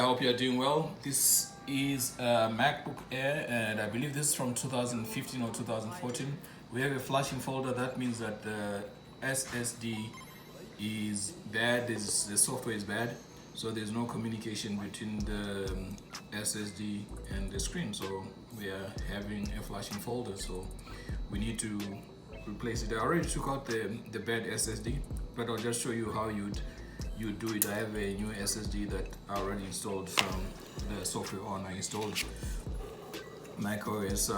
hope you are doing well. This is a MacBook Air, and I believe this is from 2015 or 2014. We have a flashing folder. That means that the SSD is bad. The software is bad, so there's no communication between the SSD and the screen. So we are having a flashing folder. So we need to replace it. I already took out the bad SSD, but I'll just show you how you do it. I have a new SSD that I already installed from the software on. I installed macOS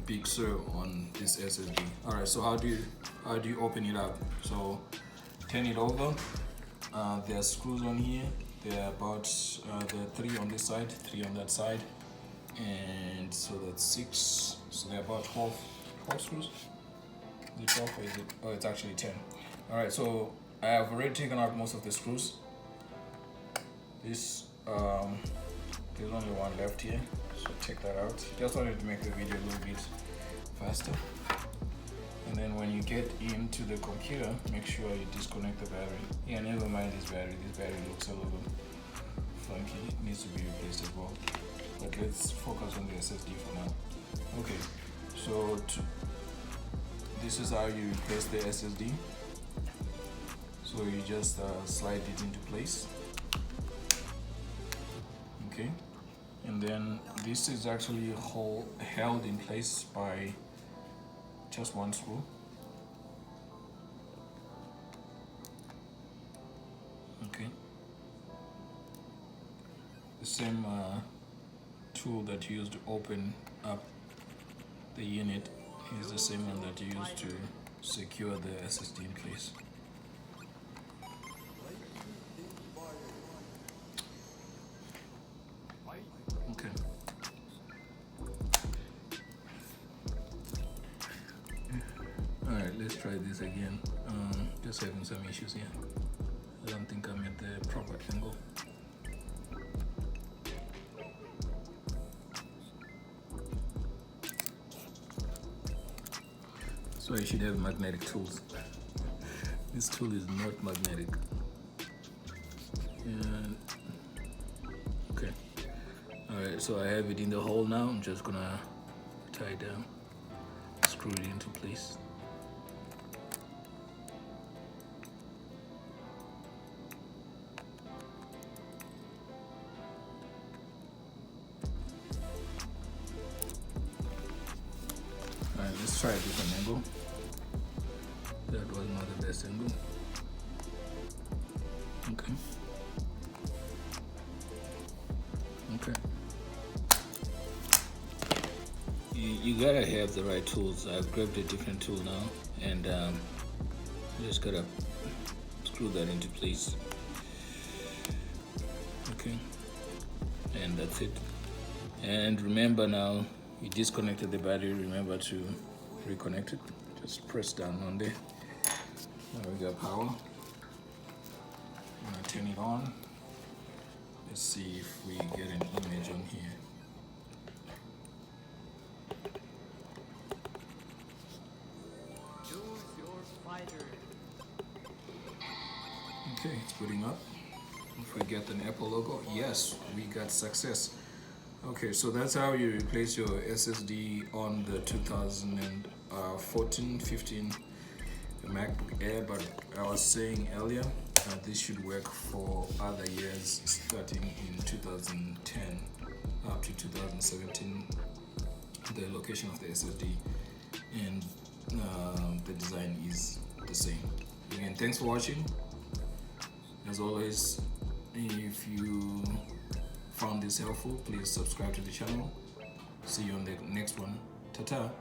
Big Sur on this SSD. Alright, so how do you open it up? So turn it over. There are screws on here. There are about there are 3 on this side, 3 on that side, and so that's 6. So there are about 12 screws. Is it 12 or is it? Oh, it's actually 10. Alright, so I have already taken out most of the screws. This there's only one left here, so take that out. Just wanted to make the video a little bit faster. And then when you get into the computer, make sure you disconnect the battery. Yeah, never mind this battery. This battery looks a little funky. It needs to be replaced as well. But let's focus on the SSD for now. Okay, so this is how you replace the SSD. So you just slide it into place. Okay, and then this is actually held in place by just one screw. Okay, the same tool that you use to open up the unit is the same one that you use to secure the SSD in place. Okay. Alright, let's try this again. Just having some issues here. I don't think I'm at the proper angle. So I should have magnetic tools. This tool is not magnetic. And okay. Alright, so I have it in the hole now. I'm just gonna tie it down, screw it into place. Alright, let's try a different angle. That was not the best angle. Okay. Okay. You gotta have the right tools. I've grabbed a different tool now, and you just gotta screw that into place. Okay, and that's it. And remember, now you disconnected the battery. Remember to reconnect it. Just press down on there. Now we got power. I'm gonna turn it on. Let's see if we get an image on here. Okay, it's booting up. If we get an Apple logo, yes, we got success. Okay, so that's how you replace your SSD on the 2014-15 MacBook Air. But I was saying earlier, this should work for other years starting in 2010 up to 2017. The location of the SSD and the design is the same. Again, thanks for watching. As always, if you found this helpful, please subscribe to the channel. See you on the next one. Ta-ta.